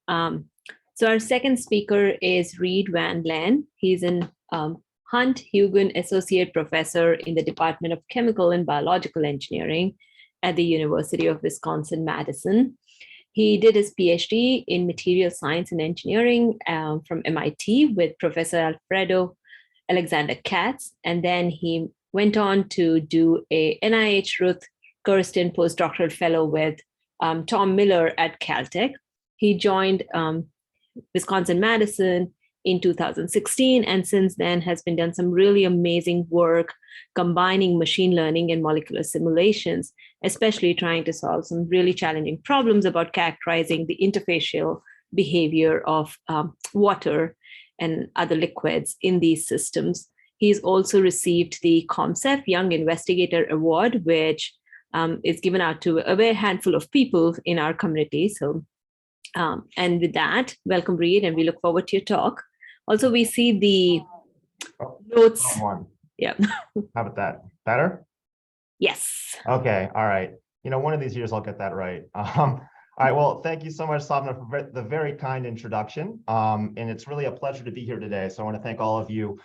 Um, so our second speaker is Reid Van Lehn. He's an Hunt Hugin Associate Professor in the Department of Chemical and Biological Engineering at the University of Wisconsin-Madison. He did his PhD in material science and engineering from MIT with Professor Alfredo Alexander Katz, and then he went on to do a NIH Ruth Kirsten postdoctoral fellow with Tom Miller at Caltech. He joined Wisconsin-Madison in 2016, and since then has been done some really amazing work combining machine learning and molecular simulations, especially trying to solve some really challenging problems about characterizing the interfacial behavior of water and other liquids in these systems. He's also received the ComSEF Young Investigator Award, which is given out to a very handful of people in our community. So, and with that, welcome, Reid, and we look forward to your talk. Also, we see the notes. Yeah. How about that? Better? Yes. Okay. All right. You know, one of these years I'll get that right. All right. Well, thank you so much, Savna, for the very kind introduction. And it's really a pleasure to be here today. So I want to thank all of you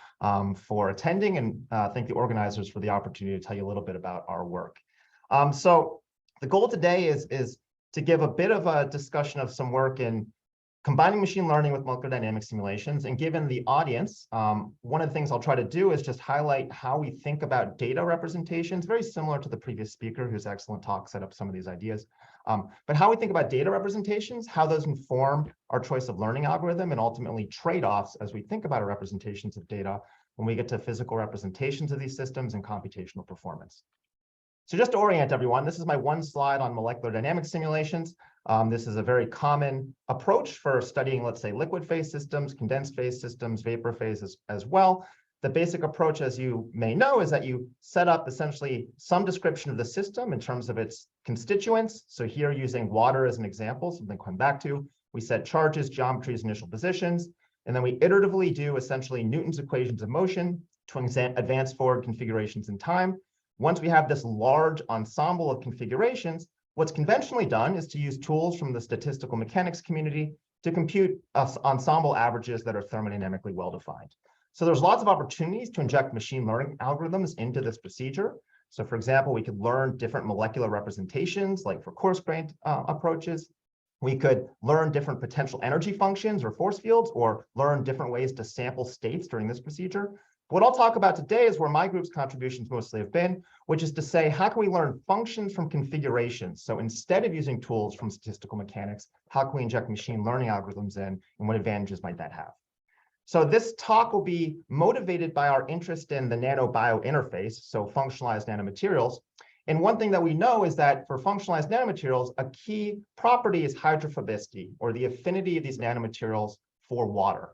for attending, and thank the organizers for the opportunity to tell you a little bit about our work. So the goal today is to give a bit of a discussion of some work in combining machine learning with molecular dynamic simulations. And given the audience, one of the things I'll try to do is just highlight how we think about data representations, very similar to the previous speaker whose excellent talk set up some of these ideas. But how we think about data representations, how those inform our choice of learning algorithm, and ultimately trade-offs as we think about our representations of data when we get to physical representations of these systems and computational performance. So just to orient everyone, this is my one slide on molecular dynamic simulations. This is a very common approach for studying, let's say, liquid phase systems, condensed phase systems, vapor phases as well. The basic approach, as you may know, is that you set up essentially some description of the system in terms of its constituents. So here, using water as an example, something to come back to, we set charges, geometries, initial positions, and then we iteratively do essentially Newton's equations of motion to advance forward configurations in time. Once we have this large ensemble of configurations, what's conventionally done is to use tools from the statistical mechanics community to compute ensemble averages that are thermodynamically well-defined. So there's lots of opportunities to inject machine learning algorithms into this procedure. So for example, we could learn different molecular representations, like for coarse-grained approaches. We could learn different potential energy functions or force fields, or learn different ways to sample states during this procedure. What I'll talk about today is where my group's contributions mostly have been, which is to say, how can we learn functions from configurations? So instead of using tools from statistical mechanics, how can we inject machine learning algorithms in, and what advantages might that have? So this talk will be motivated by our interest in the nano-bio interface, so functionalized nanomaterials. And one thing that we know is that for functionalized nanomaterials, a key property is hydrophobicity, or the affinity of these nanomaterials for water.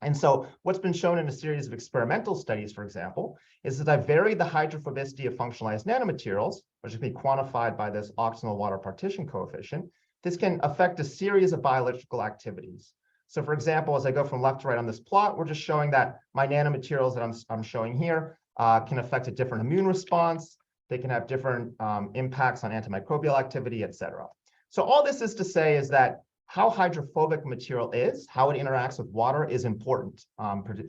And so what's been shown in a series of experimental studies, for example, is that I vary the hydrophobicity of functionalized nanomaterials, which can be quantified by this octanol water partition coefficient. This can affect a series of bioelectrical activities. So for example, as I go from left to right on this plot, we're just showing that my nanomaterials that I'm showing here can affect a different immune response. They can have different impacts on antimicrobial activity, et cetera. So all this is to say is that how hydrophobic material is, how it interacts with water, is important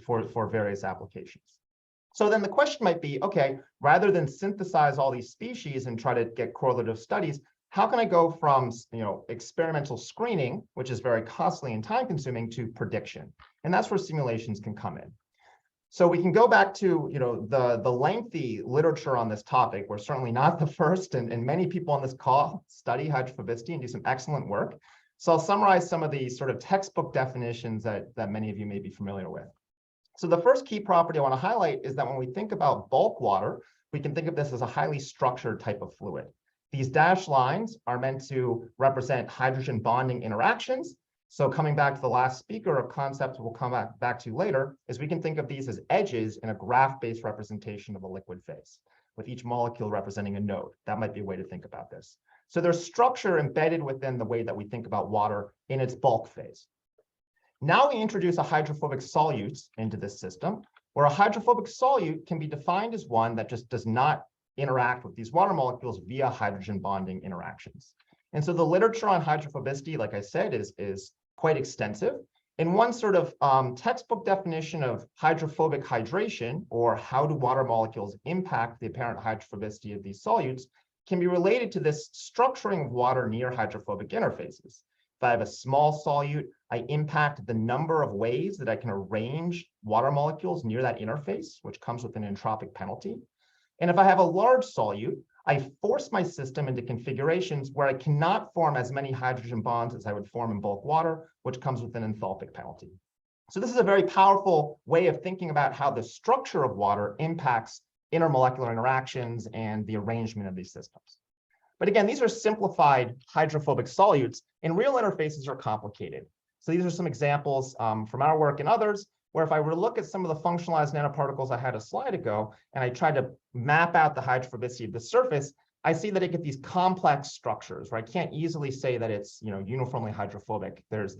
for various applications. So then the question might be, okay, rather than synthesize all these species and try to get correlative studies, how can I go from experimental screening, which is very costly and time-consuming, to prediction? And that's where simulations can come in. So we can go back to the lengthy literature on this topic. We're certainly not the first, and many people on this call study hydrophobicity and do some excellent work. So I'll summarize some of the sort of textbook definitions that many of you may be familiar with. So the first key property I want to highlight is that when we think about bulk water, we can think of this as a highly structured type of fluid. These dashed lines are meant to represent hydrogen bonding interactions. So coming back to the last speaker, a concept we'll come back to later, is we can think of these as edges in a graph-based representation of a liquid phase, with each molecule representing a node. That might be a way to think about this. So there's structure embedded within the way that we think about water in its bulk phase. Now we introduce a hydrophobic solute into this system, where a hydrophobic solute can be defined as one that just does not interact with these water molecules via hydrogen bonding interactions. And so the literature on hydrophobicity, like I said, is quite extensive. And one sort of textbook definition of hydrophobic hydration, or how do water molecules impact the apparent hydrophobicity of these solutes, can be related to this structuring of water near hydrophobic interfaces. If I have a small solute, I impact the number of ways that I can arrange water molecules near that interface, which comes with an entropic penalty. And if I have a large solute, I force my system into configurations where I cannot form as many hydrogen bonds as I would form in bulk water, which comes with an enthalpic penalty. So this is a very powerful way of thinking about how the structure of water impacts intermolecular interactions and the arrangement of these systems. But again, these are simplified hydrophobic solutes, and real interfaces are complicated. So these are some examples from our work and others, where if I were to look at some of the functionalized nanoparticles I had a slide ago, and I tried to map out the hydrophobicity of the surface, I see that I get these complex structures, where I can't easily say that it's uniformly hydrophobic. There's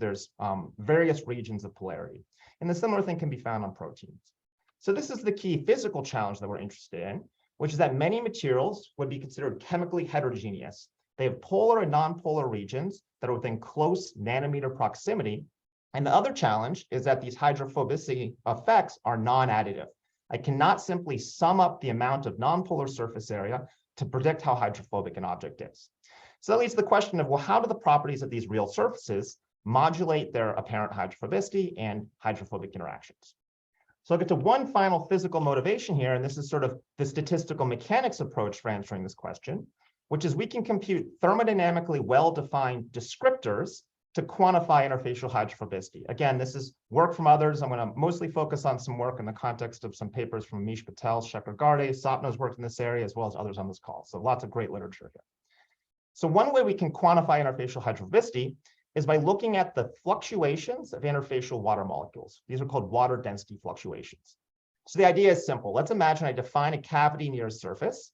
various regions of polarity. And the similar thing can be found on proteins. So this is the key physical challenge that we're interested in, which is that many materials would be considered chemically heterogeneous. They have polar and nonpolar regions that are within close nanometer proximity. And the other challenge is that these hydrophobicity effects are non-additive. I cannot simply sum up the amount of nonpolar surface area to predict how hydrophobic an object is. So that leads to the question of, well, how do the properties of these real surfaces modulate their apparent hydrophobicity and hydrophobic interactions? So I'll get to one final physical motivation here, and this is sort of the statistical mechanics approach for answering this question, which is we can compute thermodynamically well-defined descriptors to quantify interfacial hydrophobicity. Again, this is work from others. I'm going to mostly focus on some work in the context of some papers from Amish Patel, Shekhar Garde, Sapna's worked in this area, as well as others on this call. So lots of great literature here. So one way we can quantify interfacial hydrophobicity is by looking at the fluctuations of interfacial water molecules. These are called water density fluctuations. So the idea is simple. Let's imagine I define a cavity near a surface.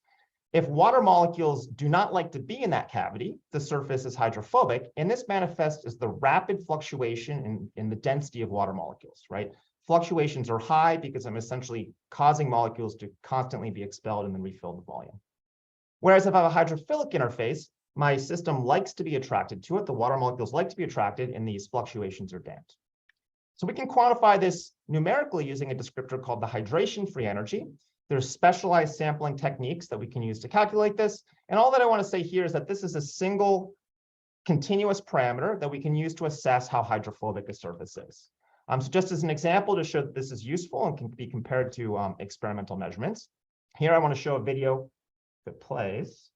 If water molecules do not like to be in that cavity, the surface is hydrophobic, and this manifests as the rapid fluctuation in the density of water molecules, right? Fluctuations are high because I'm essentially causing molecules to constantly be expelled and then refill the volume. Whereas if I have a hydrophilic interface, my system likes to be attracted to it. The water molecules like to be attracted, and these fluctuations are damped. So we can quantify this numerically using a descriptor called the hydration free energy. There's specialized sampling techniques that we can use to calculate this. And all that I want to say here is that this is a single continuous parameter that we can use to assess how hydrophobic a surface is. So just as an example to show that this is useful and can be compared to experimental measurements, here I want to show a video that plays.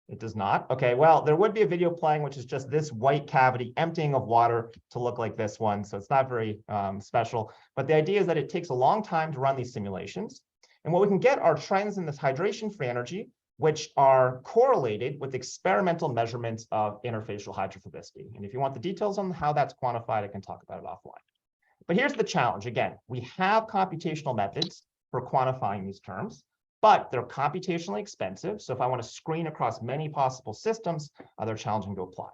It does not. Okay, well, there would be a video playing, which is just this white cavity emptying of water to look like this one. So it's not very special. But the idea is that it takes a long time to run these simulations. And what we can get are trends in this hydration-free energy, which are correlated with experimental measurements of interfacial hydrophobicity. And if you want the details on how that's quantified, I can talk about it offline. But here's the challenge. Again, we have computational methods for quantifying these terms, but they're computationally expensive. So if I want to screen across many possible systems, they're challenging to apply.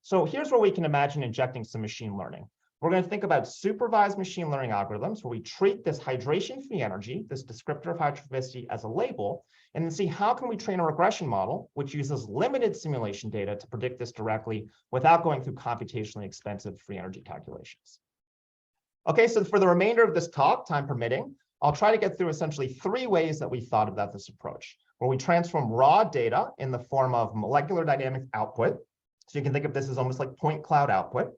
So here's where we can imagine injecting some machine learning. We're going to think about supervised machine learning algorithms where we treat this hydration-free energy, this descriptor of hydrophobicity, as a label, and then see how can we train a regression model which uses limited simulation data to predict this directly without going through computationally expensive free energy calculations. Okay, so for the remainder of this talk, time permitting, I'll try to get through essentially 3 ways that we thought about this approach, where we transform raw data in the form of molecular dynamics output. So you can think of this as almost like point cloud output.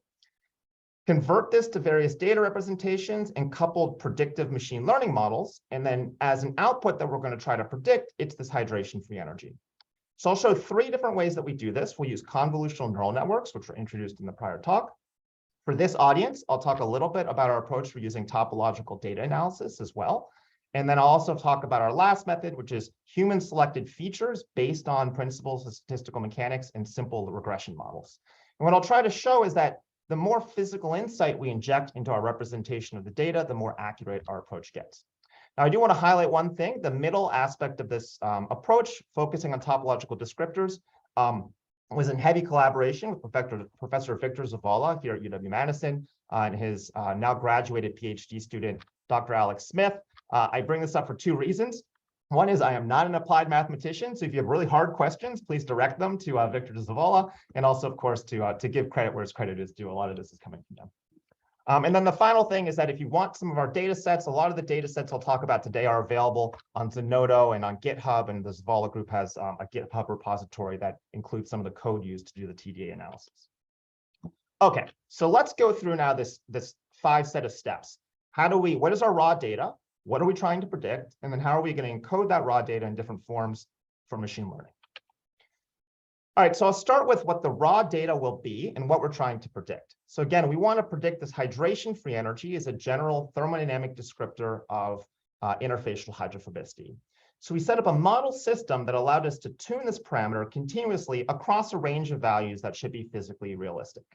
Convert this to various data representations and coupled predictive machine learning models. And then as an output that we're going to try to predict, it's this hydration-free energy. So I'll show 3 different ways that we do this. We'll use convolutional neural networks, which were introduced in the prior talk. For this audience, I'll talk a little bit about our approach for using topological data analysis as well. And then I'll also talk about our last method, which is human-selected features based on principles of statistical mechanics and simple regression models. And what I'll try to show is that the more physical insight we inject into our representation of the data, the more accurate our approach gets. Now, I do want to highlight one thing. The middle aspect of this approach, focusing on topological descriptors, was in heavy collaboration with Professor Victor Zavala here at UW-Madison and his now graduated PhD student, Dr. Alex Smith. I bring this up for 2 reasons. One is I am not an applied mathematician, so if you have really hard questions, please direct them to Victor Zavala, and also, of course, to give credit where credit is due. A lot of this is coming from them. And then the final thing is that if you want some of our data sets, a lot of the data sets I'll talk about today are available on Zenodo and on GitHub, and the Zavala group has a GitHub repository that includes some of the code used to do the TDA analysis. Okay, so let's go through now this 5 set of steps. What is our raw data? What are we trying to predict? And then how are we going to encode that raw data in different forms for machine learning? All right, so I'll start with what the raw data will be and what we're trying to predict. So again, we want to predict this hydration-free energy as a general thermodynamic descriptor of interfacial hydrophobicity. So we set up a model system that allowed us to tune this parameter continuously across a range of values that should be physically realistic.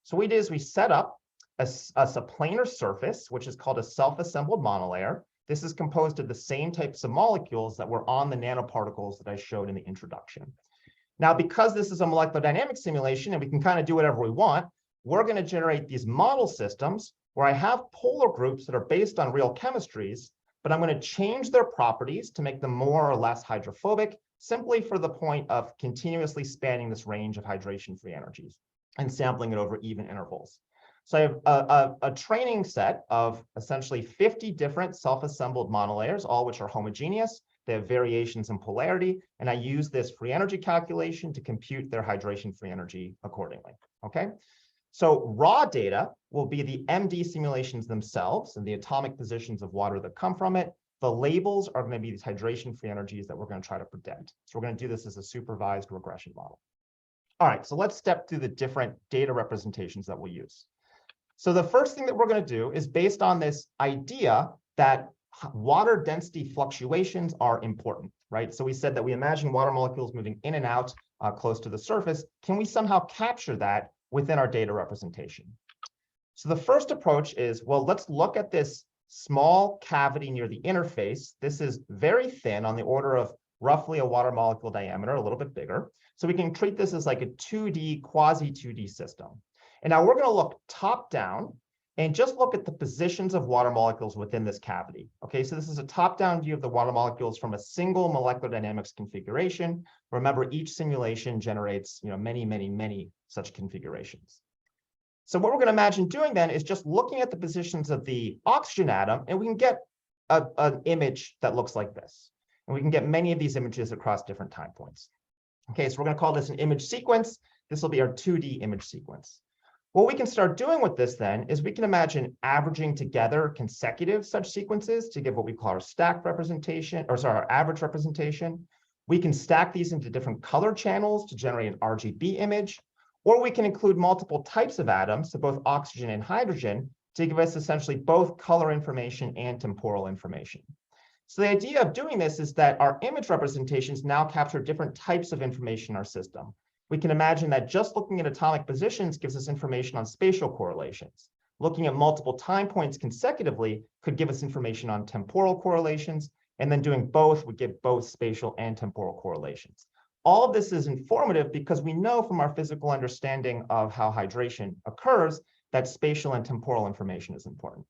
So what we did is we set up a planar surface, which is called a self-assembled monolayer. This is composed of the same types of molecules that were on the nanoparticles that I showed in the introduction. Now, because this is a molecular dynamics simulation and we can kind of do whatever we want, we're going to generate these model systems where I have polar groups that are based on real chemistries, but I'm going to change their properties to make them more or less hydrophobic, simply for the point of continuously spanning this range of hydration-free energies and sampling it over even intervals. So I have a training set of essentially 50 different self-assembled monolayers, all which are homogeneous. They have variations in polarity, and I use this free energy calculation to compute their hydration-free energy accordingly. Okay, so raw data will be the MD simulations themselves and the atomic positions of water that come from it. The labels are going to be these hydration-free energies that we're going to try to predict. So we're going to do this as a supervised regression model. All right, so let's step through the different data representations that we'll use. So the first thing that we're going to do is based on this idea that water density fluctuations are important, right? So we said that we imagine water molecules moving in and out close to the surface. Can we somehow capture that within our data representation? So the first approach is, well, let's look at this small cavity near the interface. This is very thin, on the order of roughly a water molecule diameter, a little bit bigger. So we can treat this as like a 2D, quasi-2D system. And now we're going to look top down and just look at the positions of water molecules within this cavity. Okay, so this is a top-down view of the water molecules from a single molecular dynamics configuration. Remember, each simulation generates, many such configurations. So what we're going to imagine doing then is just looking at the positions of the oxygen atom, and we can get an image that looks like this. And we can get many of these images across different time points. Okay, so we're going to call this an image sequence. This will be our 2D image sequence. What we can start doing with this then is we can imagine averaging together consecutive such sequences to give what we call our stacked representation, our average representation. We can stack these into different color channels to generate an RGB image, or we can include multiple types of atoms, so both oxygen and hydrogen, to give us essentially both color information and temporal information. So the idea of doing this is that our image representations now capture different types of information in our system. We can imagine that just looking at atomic positions gives us information on spatial correlations. Looking at multiple time points consecutively could give us information on temporal correlations, and then doing both would give both spatial and temporal correlations. All of this is informative because we know from our physical understanding of how hydration occurs that spatial and temporal information is important.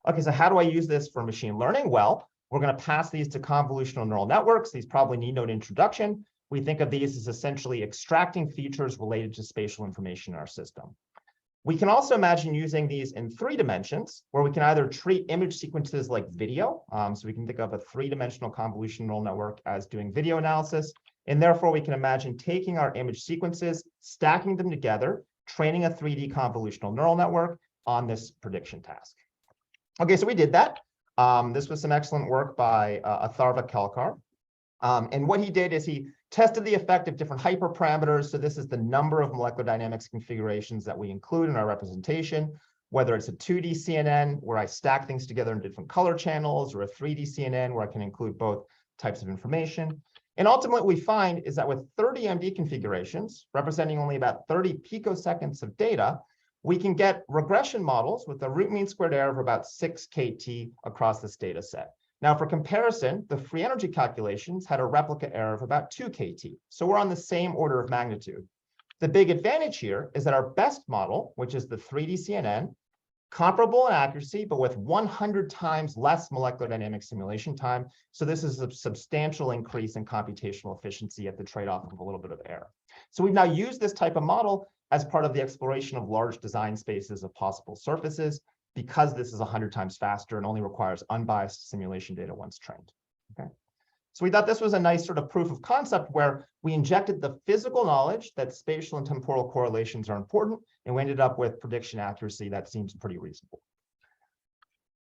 Okay, so how do I use this for machine learning? Well, we're going to pass these to convolutional neural networks. These probably need no introduction. We think of these as essentially extracting features related to spatial information in our system. We can also imagine using these in 3 dimensions, where we can either treat image sequences like video. So we can think of a 3-dimensional convolutional neural network as doing video analysis. And therefore, we can imagine taking our image sequences, stacking them together, training a 3D convolutional neural network on this prediction task. Okay, so we did that. This was some excellent work by Atharva Kelkar. And what he did is he tested the effect of different hyperparameters. So this is the number of molecular dynamics configurations that we include in our representation, whether it's a 2D CNN, where I stack things together in different color channels, or a 3D CNN, where I can include both types of information. And ultimately, what we find is that with 30 MD configurations, representing only about 30 picoseconds of data, we can get regression models with a root mean squared error of about 6 KT across this data set. Now, for comparison, the free energy calculations had a replica error of about 2 KT. So we're on the same order of magnitude. The big advantage here is that our best model, which is the 3D CNN, comparable in accuracy, but with 100 times less molecular dynamic simulation time. So this is a substantial increase in computational efficiency at the trade-off of a little bit of error. So we've now used this type of model as part of the exploration of large design spaces of possible surfaces, because this is 100 times faster and only requires unbiased simulation data once trained. Okay. So we thought this was a nice sort of proof of concept where we injected the physical knowledge that spatial and temporal correlations are important, and we ended up with prediction accuracy that seems pretty reasonable.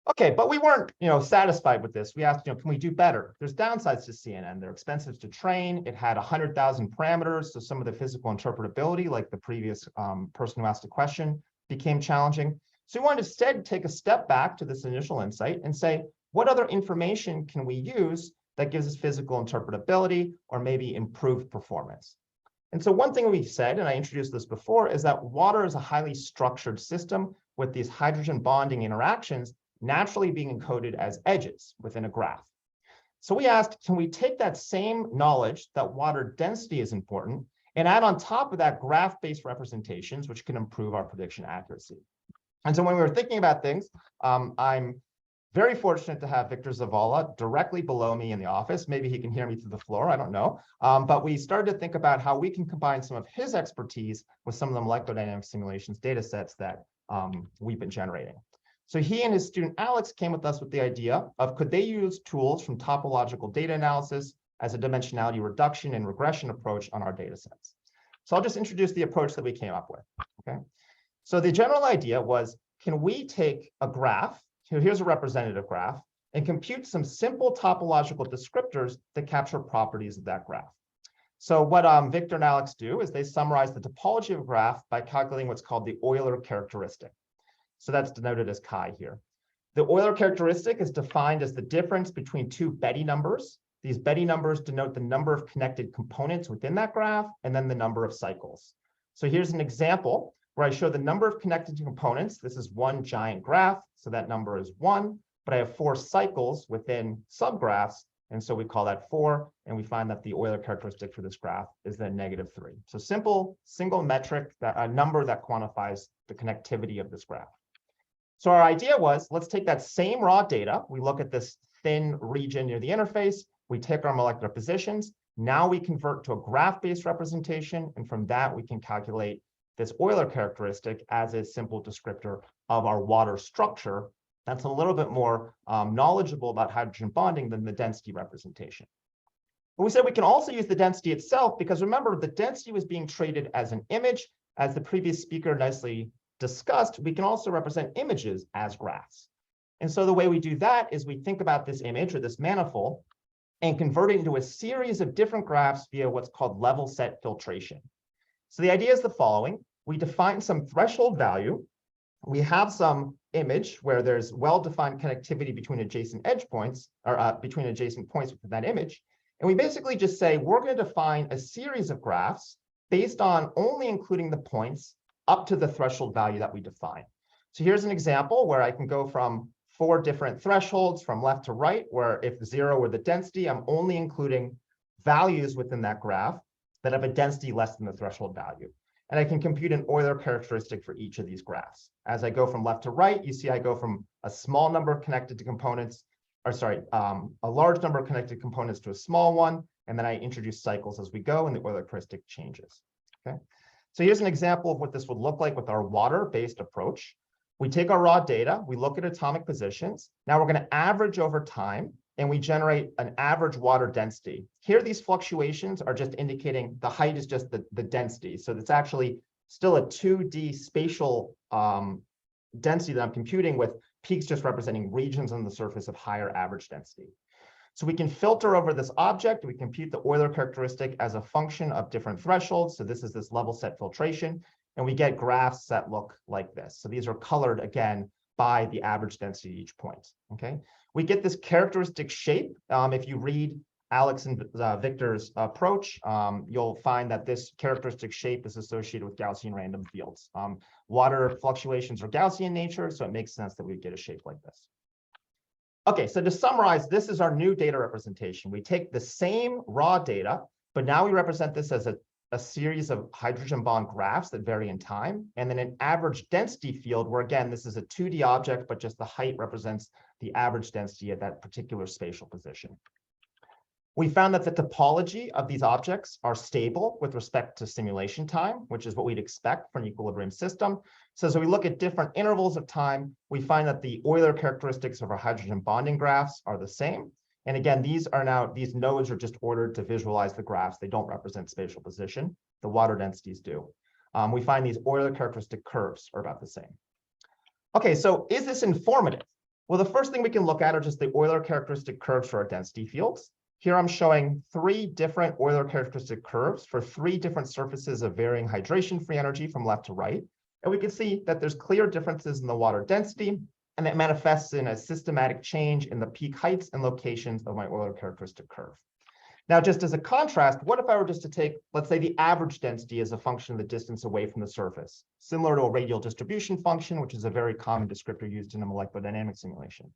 Okay, but we weren't, satisfied with this. We asked, can we do better? There's downsides to CNN. They're expensive to train. It had 100,000 parameters, so some of the physical interpretability, like the previous person who asked the question, became challenging. So we wanted to instead take a step back to this initial insight and say, what other information can we use that gives us physical interpretability or maybe improved performance? And so one thing we said, and I introduced this before, is that water is a highly structured system with these hydrogen bonding interactions naturally being encoded as edges within a graph. So we asked, can we take that same knowledge that water density is important and add on top of that graph-based representations, which can improve our prediction accuracy? And so when we were thinking about things, I'm very fortunate to have Victor Zavala directly below me in the office. Maybe he can hear me through the floor, I don't know. But we started to think about how we can combine some of his expertise with some of the molecular dynamics simulations data sets that we've been generating. So he and his student Alex came with us with the idea of, could they use tools from topological data analysis as a dimensionality reduction and regression approach on our data sets? So I'll just introduce the approach that we came up with. Okay. So the general idea was, can we take a graph, here's a representative graph, and compute some simple topological descriptors that capture properties of that graph? So what Victor and Alex do is they summarize the topology of a graph by calculating what's called the Euler Characteristic. So that's denoted as chi here. The Euler Characteristic is defined as the difference between two Betti numbers. These Betti numbers denote the number of connected components within that graph, and then the number of cycles. So here's an example where I show the number of connected components. This is one giant graph, so that number is 1, but I have 4 cycles within subgraphs, and so we call that 4, and we find that the Euler characteristic for this graph is then -3. So simple, single metric, a number that quantifies the connectivity of this graph. So our idea was, let's take that same raw data. We look at this thin region near the interface. We take our molecular positions. Now we convert to a graph-based representation, and from that, we can calculate this Euler characteristic as a simple descriptor of our water structure that's a little bit more knowledgeable about hydrogen bonding than the density representation. But we said we can also use the density itself, because remember, the density was being treated as an image. As the previous speaker nicely discussed, we can also represent images as graphs. And so the way we do that is we think about this image or this manifold and convert it into a series of different graphs via what's called level set filtration. So the idea is the following. We define some threshold value. We have some image where there's well-defined connectivity between adjacent edge points, or between adjacent points within that image. And we basically just say, we're going to define a series of graphs based on only including the points up to the threshold value that we define. So here's an example where I can go from 4 different thresholds from left to right, where if 0 were the density, I'm only including values within that graph that have a density less than the threshold value. And I can compute an Euler characteristic for each of these graphs. As I go from left to right, you see I go from a small number of connected to components, or sorry, a large number of connected components to a small one, and then I introduce cycles as we go, and the Euler characteristic changes. Okay. So here's an example of what this would look like with our water-based approach. We take our raw data, we look at atomic positions. Now we're going to average over time, and we generate an average water density. Here, these fluctuations are just indicating the height is just the density. So it's actually still a 2D spatial density that I'm computing, with peaks just representing regions on the surface of higher average density. So we can filter over this object. We compute the Euler characteristic as a function of different thresholds. So this is this level set filtration. And we get graphs that look like this. So these are colored, again, by the average density at each point. Okay. We get this characteristic shape. If you read Alex and Victor's approach, you'll find that this characteristic shape is associated with Gaussian random fields. Water fluctuations are Gaussian in nature, so it makes sense that we get a shape like this. Okay, so to summarize, this is our new data representation. We take the same raw data, but now we represent this as a a series of hydrogen bond graphs that vary in time, and then an average density field where, again, this is a 2D object, but just the height represents the average density at that particular spatial position. We found that the topology of these objects are stable with respect to simulation time, which is what we'd expect for an equilibrium system. So as we look at different intervals of time, we find that the Euler characteristics of our hydrogen bonding graphs are the same. And again, these nodes are just ordered to visualize the graphs. They don't represent spatial position. The water densities do. We find these Euler characteristic curves are about the same. Okay, so is this informative? Well, the first thing we can look at are just the Euler characteristic curves for our density fields. Here I'm showing 3 different Euler characteristic curves for 3 different surfaces of varying hydration free energy from left to right. And we can see that there's clear differences in the water density, and that manifests in a systematic change in the peak heights and locations of my Euler characteristic curve. Now, just as a contrast, what if I were just to take, let's say, the average density as a function of the distance away from the surface, similar to a radial distribution function, which is a very common descriptor used in a molecular dynamics simulation?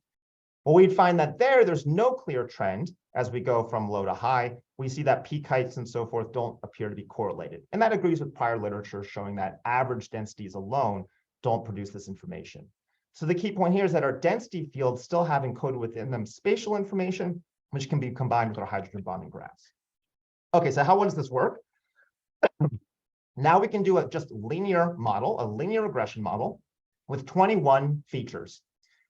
Well, we'd find that there's no clear trend as we go from low to high. We see that peak heights and so forth don't appear to be correlated. And that agrees with prior literature showing that average densities alone don't produce this information. So the key point here is that our density fields still have encoded within them spatial information, which can be combined with our hydrogen bonding graphs. Okay, so how does this work? Now we can do a just linear model, a linear regression model with 21 features.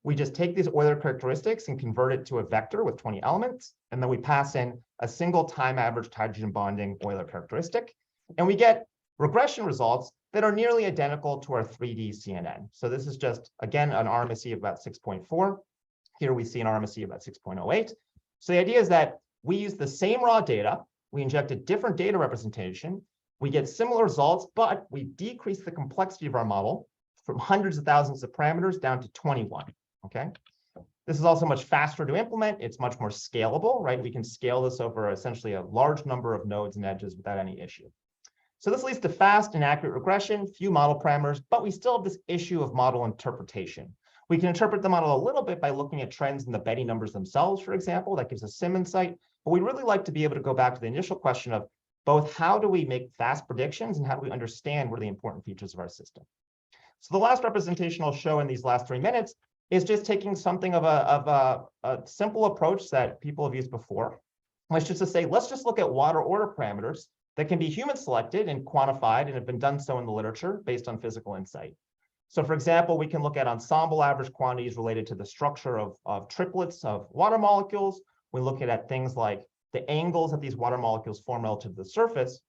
We just take these Euler characteristics and convert it to a vector with 20 elements, and then we pass in a single time averaged hydrogen bonding Euler characteristic, and we get regression results that are nearly identical to our 3D CNN. So this is just, again, an RMSE of about 6.4. Here we see an RMSE of about 6.08. So the idea is that we use the same raw data, we inject a different data representation, we get similar results, but we decrease the complexity of our model from hundreds of thousands of parameters down to 21. Okay, this is also much faster to implement. It's much more scalable, right? We can scale this over essentially a large number of nodes and edges without any issue. So this leads to fast and accurate regression, few model parameters, but we still have this issue of model interpretation. We can interpret the model a little bit by looking at trends in the Betty numbers themselves, for example. That gives us sim insight. But we'd really like to be able to go back to the initial question of both how do we make fast predictions and how do we understand what are the important features of our system. So the last representation I'll show in these last 3 minutes is just taking something of a simple approach that people have used before, which is to say, let's just look at water order parameters that can be human selected and quantified and have been done so in the literature based on physical insight. So for example, we can look at ensemble average quantities related to the structure of triplets of water molecules. We look at things like the angles that these water molecules form relative to the surface.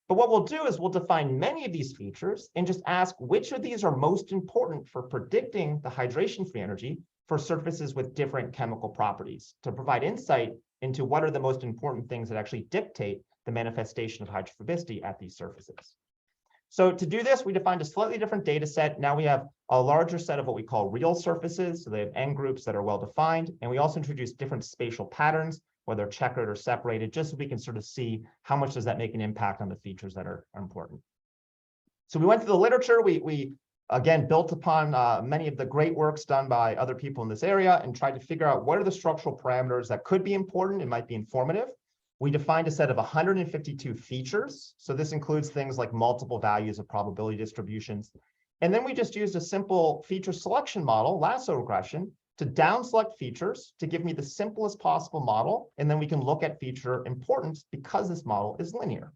But what we'll do is we'll define many of these features and just ask which of these are most important for predicting the hydration free energy for surfaces with different chemical properties to provide insight into what are the most important things that actually dictate the manifestation of hydrophobicity at these surfaces. So to do this, we defined a slightly different data set. Now we have a larger set of what we call real surfaces. So they have N groups that are well defined. And we also introduced different spatial patterns, whether checkered or separated, just so we can sort of see how much does that make an impact on the features that are important. So we went through the literature. We again, built upon many of the great works done by other people in this area and tried to figure out what are the structural parameters that could be important and might be informative. We defined a set of 152 features. So this includes things like multiple values of probability distributions. And then we just used a simple feature selection model, LASSO regression, to down select features to give me the simplest possible model. And then we can look at feature importance because this model is linear.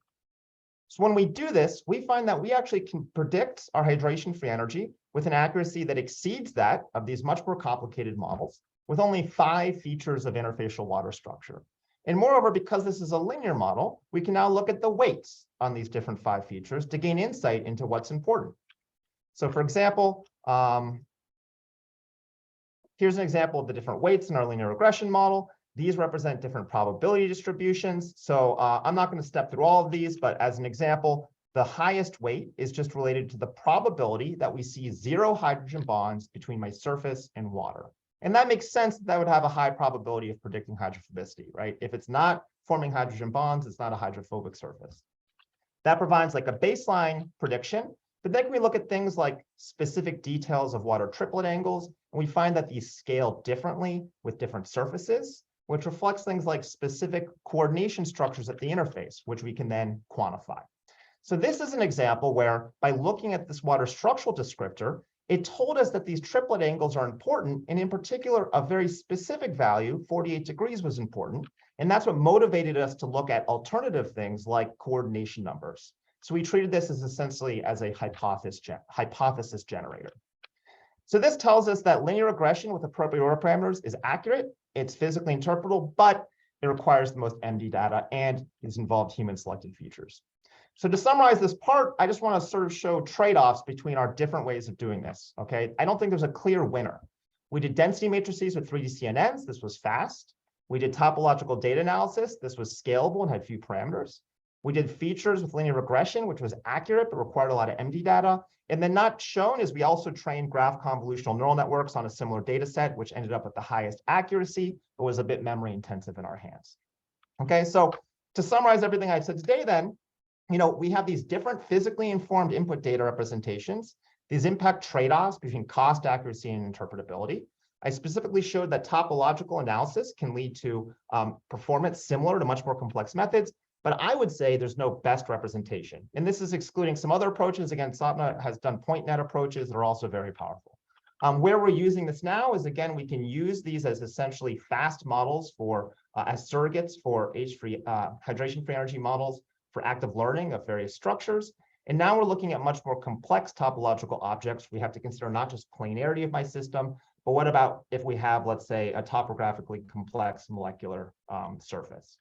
So when we do this, we find that we actually can predict our hydration free energy with an accuracy that exceeds that of these much more complicated models with only 5 features of interfacial water structure. And moreover, because this is a linear model, we can now look at the weights on these different 5 features to gain insight into what's important. So for example, here's an example of the different weights in our linear regression model. These represent different probability distributions. So I'm not going to step through all of these, but as an example, the highest weight is just related to the probability that we see 0 hydrogen bonds between my surface and water. And that makes sense that would have a high probability of predicting hydrophobicity, right? If it's not forming hydrogen bonds, it's not a hydrophobic surface. That provides like a baseline prediction. But then we look at things like specific details of water triplet angles, and we find that these scale differently with different surfaces, which reflects things like specific coordination structures at the interface, which we can then quantify. So this is an example where by looking at this water structural descriptor, it told us that these triplet angles are important, and in particular, a very specific value, 48 degrees, was important. And that's what motivated us to look at alternative things like coordination numbers. So we treated this as essentially as a hypothesis generator. So this tells us that linear regression with appropriate order parameters is accurate, it's physically interpretable, but it requires the most MD data and is involved human selected features. So to summarize this part, I just want to sort of show trade-offs between our different ways of doing this, okay? I don't think there's a clear winner. We did density matrices with 3D CNNs. This was fast. We did topological data analysis. This was scalable and had few parameters. We did features with linear regression, which was accurate, but required a lot of MD data. And then not shown is we also trained graph convolutional neural networks on a similar data set, which ended up with the highest accuracy, but was a bit memory intensive in our hands. Okay, so to summarize everything I've said today then, we have these different physically informed input data representations. These impact trade-offs between cost, accuracy, and interpretability. I specifically showed that topological analysis can lead to performance similar to much more complex methods, but I would say there's no best representation. And this is excluding some other approaches. Again, Sapna has done point net approaches that are also very powerful. Where we're using this now is, again, we can use these as essentially fast models for as surrogates for hydration-free energy models for active learning of various structures. And now we're looking at much more complex topological objects. We have to consider not just planarity of my system, but what about if we have, let's say, a topographically complex molecular surface?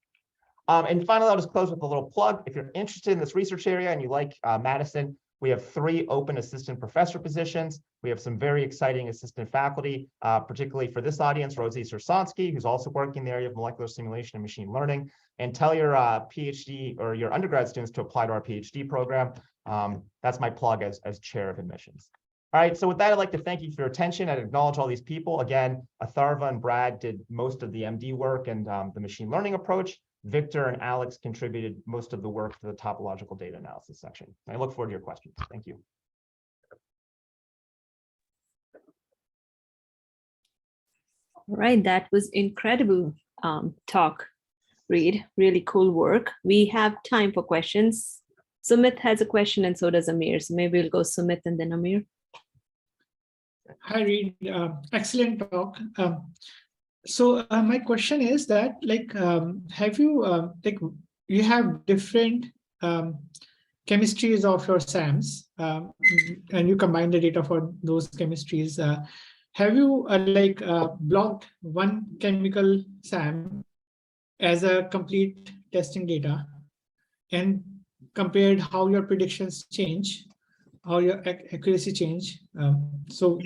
And finally, I'll just close with a little plug. If you're interested in this research area and you like Madison, we have 3 open assistant professor positions. We have some very exciting assistant faculty, particularly for this audience, Rosie Sirsansky, who's also working in the area of molecular simulation and machine learning. And tell your PhD or your undergrad students to apply to our PhD program. That's my plug as chair of admissions. All right, so with that, I'd like to thank you for your attention. I'd acknowledge all these people. Again, Atharva and Brad did most of the MD work and the machine learning approach. Victor and Alex contributed most of the work to the topological data analysis section. I look forward to your questions. Thank you. All right, that was incredible talk, Reid. Really cool work. We have time for questions. Sumit has a question and so does Amir. So maybe we'll go Sumit and then Amir. Hi, Reid. Excellent talk. So my question is that, have you, you have different chemistries of your SAMs, and you combine the data for those chemistries. Have you blocked one chemical SAM as a complete testing data and compared how your predictions change, how your accuracy change? So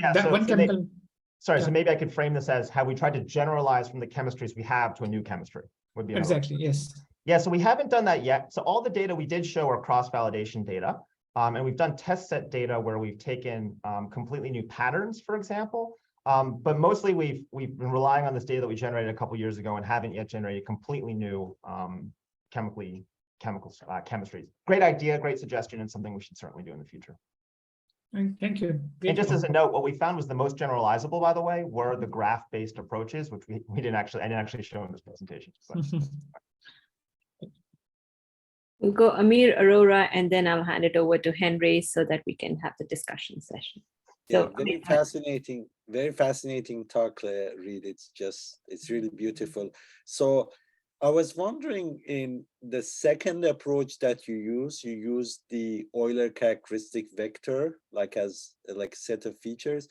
maybe I could frame this as how we tried to generalize from the chemistries we have to a new chemistry would be exactly, yes. Yeah, so we haven't done that yet. So all the data we did show are cross-validation data. And we've done test set data where we've taken completely new patterns, for example. But mostly we've been relying on this data that we generated a couple years ago and haven't yet generated completely new chemistries. Great idea, great suggestion, and something we should certainly do in the future. Thank you. And just as a note, what we found was the most generalizable, by the way, were the graph-based approaches, which I didn't actually show in this presentation. We'll go Amir, Aurora, and then I'll hand it over to Henry so that we can have the discussion session. Yeah, very fascinating talk, Reid. It's really beautiful. So I was wondering, in the second approach that you use the Euler characteristic vector, as a set of features.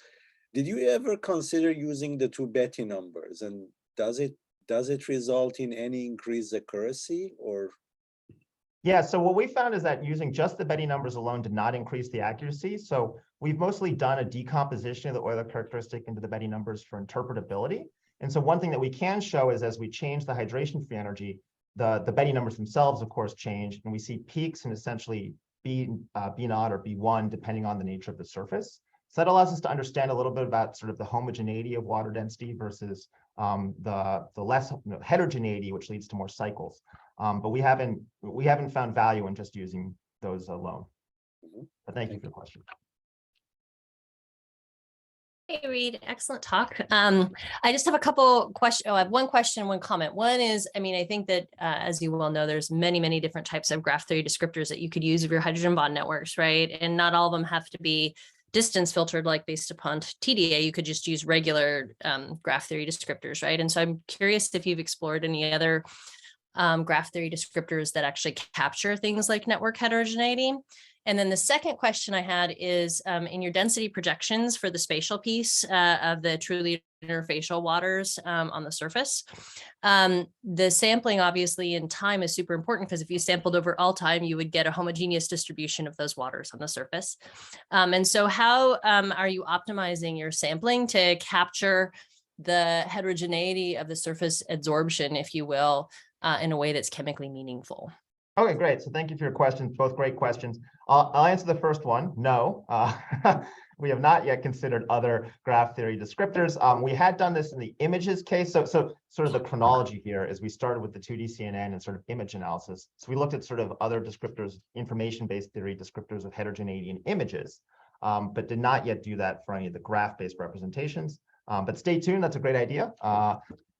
Did you ever consider using the 2 Betti numbers, and does it result in any increased accuracy or? Yeah, so what we found is that using just the Betti numbers alone did not increase the accuracy. So we've mostly done a decomposition of the Euler characteristic into the Betti numbers for interpretability. And so one thing that we can show is as we change the hydration free energy, the Betti numbers themselves, of course, change, and we see peaks in essentially B0 or B1, depending on the nature of the surface. So that allows us to understand a little bit about sort of the homogeneity of water density versus the less heterogeneity, which leads to more cycles. But we haven't found value in just using those alone. But thank you for the question. Hey, Reid, excellent talk. I just have a couple questions. Oh, I have one question, one comment. One is, I mean, I think that as you well know, there's many different types of graph theory descriptors that you could use of your hydrogen bond networks, right? And not all of them have to be distance filtered, like based upon TDA. You could just use regular graph theory descriptors, right? And so I'm curious if you've explored any other graph theory descriptors that actually capture things like network heterogeneity. And then the second question I had is in your density projections for the spatial piece of the truly interfacial waters on the surface, the sampling obviously in time is super important, because if you sampled over all time, you would get a homogeneous distribution of those waters on the surface. And so how are you optimizing your sampling to capture the heterogeneity of the surface adsorption, if you will, in a way that's chemically meaningful? Okay, great. So thank you for your questions, both great questions. I'll answer the first one. No, we have not yet considered other graph theory descriptors. We had done this in the images case. So sort of the chronology here is we started with the 2D CNN and sort of image analysis. So we looked at sort of other descriptors, information-based theory descriptors of heterogeneity in images, but did not yet do that for any of the graph-based representations. But stay tuned, that's a great idea.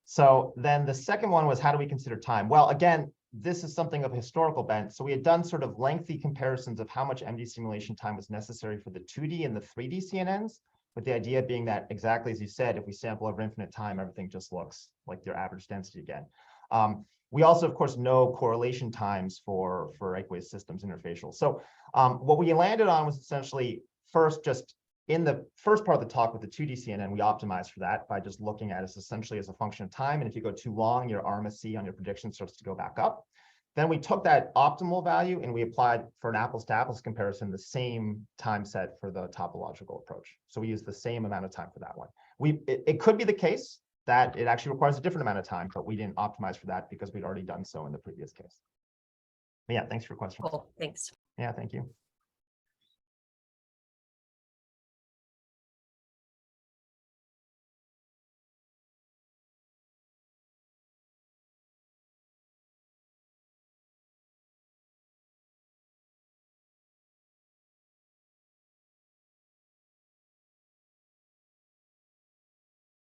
So then the second one was, how do we consider time? Well, again, this is something of a historical bent. So we had done sort of lengthy comparisons of how much MD simulation time was necessary for the 2D and the 3D CNNs, with the idea being that, exactly as you said, if we sample over infinite time, everything just looks like their average density again. We also, of course, know correlation times for aqueous systems interfacial. So what we landed on was essentially first, just in the first part of the talk with the 2D CNN, we optimized for that by just looking at it essentially as a function of time. And if you go too long, your RMSE on your prediction starts to go back up. Then we took that optimal value and we applied, for an apples to apples comparison, the same time set for the topological approach. So we used the same amount of time for that one. It could be the case that it actually requires a different amount of time, but we didn't optimize for that because we'd already done so in the previous case. But yeah, thanks for your question. Cool, thanks. Yeah, thank you.